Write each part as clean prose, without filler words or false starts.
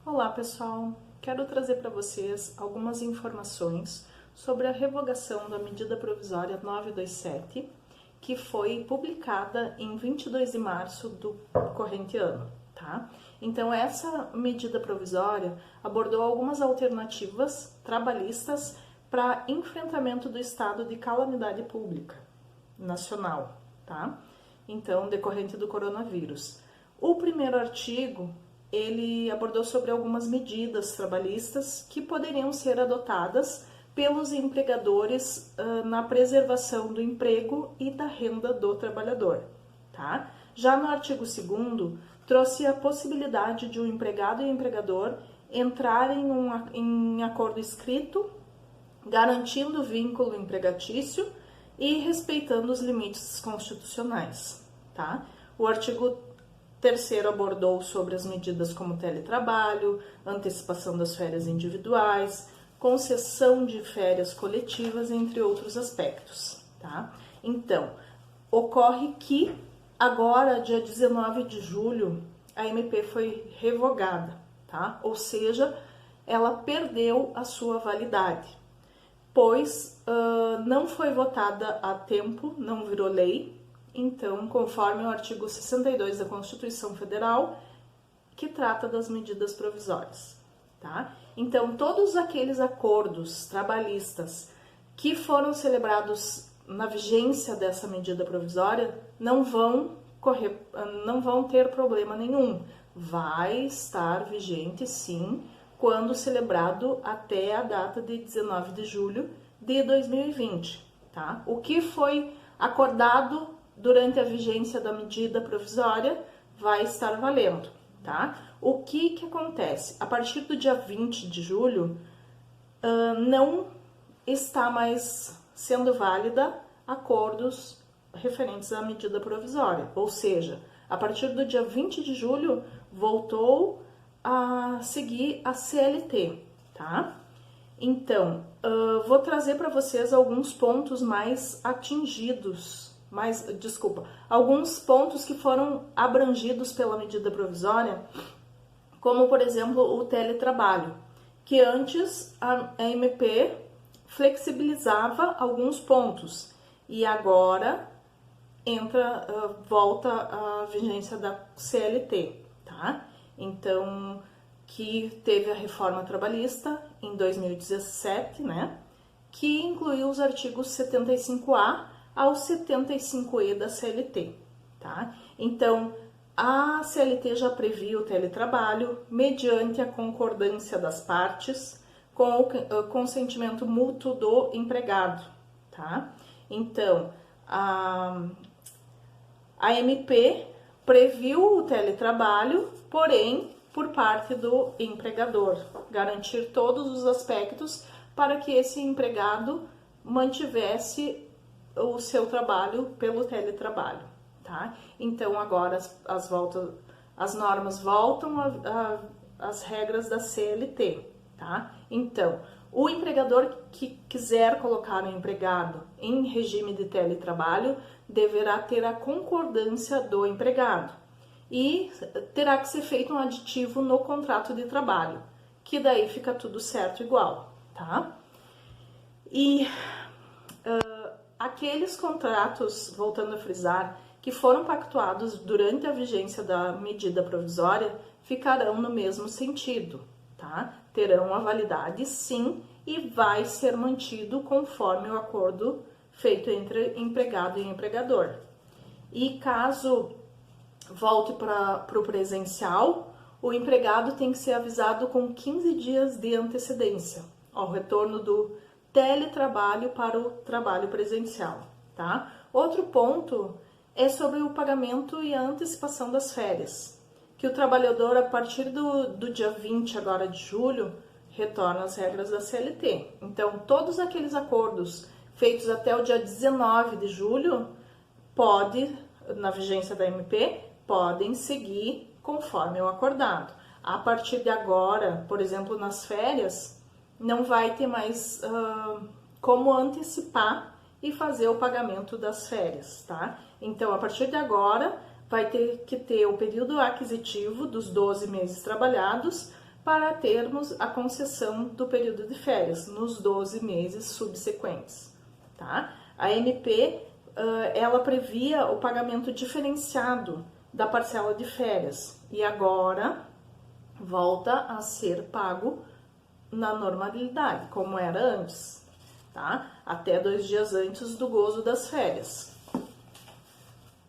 Olá pessoal, quero trazer para vocês algumas informações sobre a revogação da medida provisória 927, que foi publicada em 22 de março do corrente ano, tá? Então essa medida provisória abordou algumas alternativas trabalhistas para enfrentamento do estado de calamidade pública nacional, tá? Então, decorrente do coronavírus. O primeiro artigo ele abordou sobre algumas medidas trabalhistas que poderiam ser adotadas pelos empregadores na preservação do emprego e da renda do trabalhador, tá? Já no artigo 2º, trouxe a possibilidade de um empregado e empregador entrarem em acordo escrito, garantindo o vínculo empregatício e respeitando os limites constitucionais, tá? O artigo 3º abordou sobre as medidas como teletrabalho, antecipação das férias individuais, concessão de férias coletivas, entre outros aspectos, tá? Então, ocorre que agora, dia 19 de julho, a MP foi revogada, tá? Ou seja, ela perdeu a sua validade, pois não foi votada a tempo, não virou lei. Então, conforme o artigo 62 da Constituição Federal, que trata das medidas provisórias, tá? Então, todos aqueles acordos trabalhistas que foram celebrados na vigência dessa medida provisória não vão ter problema nenhum. Vai estar vigente, sim, quando celebrado até a data de 19 de julho de 2020, tá? O que foi acordado durante a vigência da medida provisória vai estar valendo, tá? O que acontece? A partir do dia 20 de julho, não está mais sendo válida acordos referentes à medida provisória, ou seja, a partir do dia 20 de julho, voltou a seguir a CLT, tá? Então, vou trazer para vocês alguns pontos mais atingidos, alguns pontos que foram abrangidos pela medida provisória, como, por exemplo, o teletrabalho, que antes a MP flexibilizava alguns pontos e agora volta a vigência da CLT, tá? Então, que teve a reforma trabalhista em 2017, né? Que incluiu os artigos 75A ao 75E da CLT, tá? Então, a CLT já previa o teletrabalho mediante a concordância das partes com o consentimento mútuo do empregado, tá? Então, a MP previu o teletrabalho, porém, por parte do empregador, garantir todos os aspectos para que esse empregado mantivesse o seu trabalho pelo teletrabalho, tá? Então, agora as normas voltam às regras da CLT, tá? Então, o empregador que quiser colocar o empregado em regime de teletrabalho deverá ter a concordância do empregado e terá que ser feito um aditivo no contrato de trabalho, que daí fica tudo certo igual, tá? E aqueles contratos, voltando a frisar, que foram pactuados durante a vigência da medida provisória ficarão no mesmo sentido, tá? Terão a validade, sim, e vai ser mantido conforme o acordo feito entre empregado e empregador. E caso volte para o presencial, o empregado tem que ser avisado com 15 dias de antecedência ao retorno do teletrabalho para o trabalho presencial, tá? Outro ponto é sobre o pagamento e a antecipação das férias, que o trabalhador, a partir do dia 20 agora de julho, retorna às regras da CLT. Então, todos aqueles acordos feitos até o dia 19 de julho, na vigência da MP, podem seguir conforme o acordado. A partir de agora, por exemplo, nas férias, não vai ter mais como antecipar e fazer o pagamento das férias, tá? Então, a partir de agora, vai ter que ter o período aquisitivo dos 12 meses trabalhados para termos a concessão do período de férias nos 12 meses subsequentes, tá? A MP, ela previa o pagamento diferenciado da parcela de férias e agora volta a ser pago na normalidade, como era antes, tá? Até 2 dias antes do gozo das férias.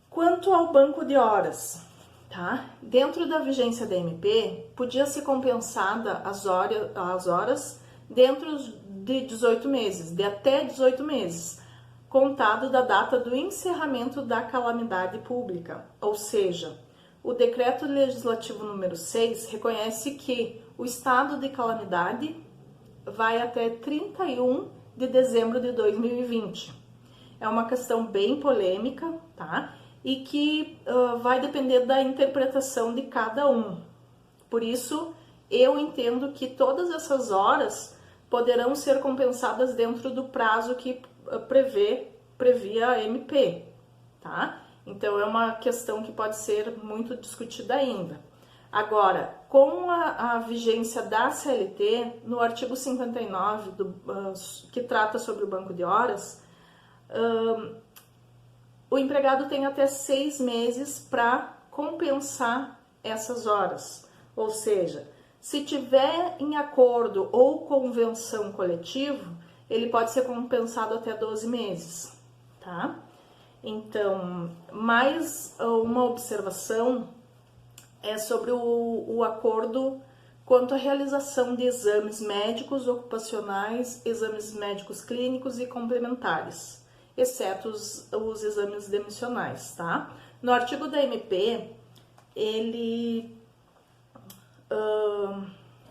Quanto ao banco de horas, tá? Dentro da vigência da MP, podia ser compensada as horas dentro de 18 meses, de até 18 meses, contado da data do encerramento da calamidade pública. Ou seja, o Decreto Legislativo número 6 reconhece que o estado de calamidade vai até 31 de dezembro de 2020. É uma questão bem polêmica, tá? E que vai depender da interpretação de cada um. Por isso, eu entendo que todas essas horas poderão ser compensadas dentro do prazo que previa a MP, tá? Então, é uma questão que pode ser muito discutida ainda. Agora, com a vigência da CLT, no artigo 59, que trata sobre o banco de horas, o empregado tem até 6 meses para compensar essas horas. Ou seja, se tiver em acordo ou convenção coletivo, ele pode ser compensado até 12 meses, tá? Então, mais uma observação é sobre o acordo quanto à realização de exames médicos ocupacionais, exames médicos clínicos e complementares, exceto os exames demissionais, tá? No artigo da MP, ele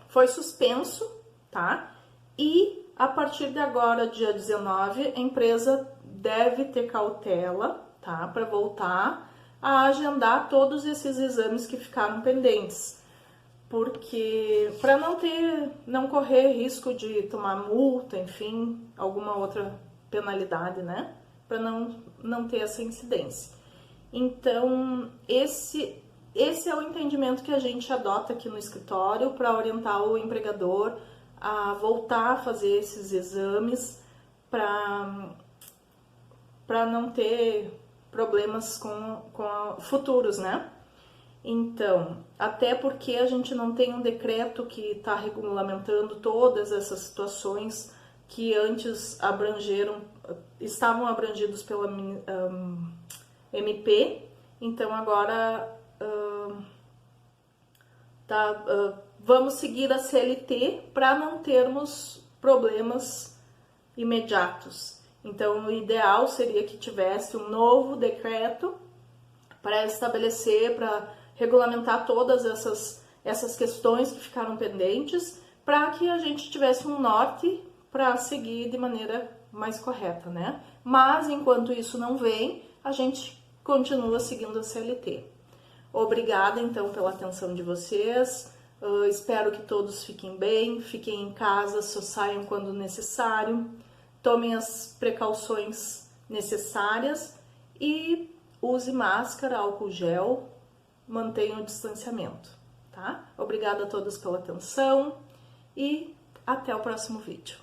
foi suspenso, tá? E a partir de agora, dia 19, a empresa deve ter cautela, tá? Para voltar a agendar todos esses exames que ficaram pendentes, porque para não correr risco de tomar multa, enfim, alguma outra penalidade, né? Para não ter essa incidência. Então, esse é o entendimento que a gente adota aqui no escritório para orientar o empregador a voltar a fazer esses exames para não ter problemas com futuros, né? Então, até porque a gente não tem um decreto que está regulamentando todas essas situações que antes estavam abrangidos pela MP, então agora vamos seguir a CLT para não termos problemas imediatos. Então, o ideal seria que tivesse um novo decreto para estabelecer, para regulamentar todas essas questões que ficaram pendentes, para que a gente tivesse um norte para seguir de maneira mais correta, né? Mas, enquanto isso não vem, a gente continua seguindo a CLT. Obrigada, então, pela atenção de vocês. Espero que todos fiquem bem, fiquem em casa, só saiam quando necessário. Tomem as precauções necessárias e use máscara, álcool gel, mantenham o distanciamento, tá? Obrigada a todos pela atenção e até o próximo vídeo.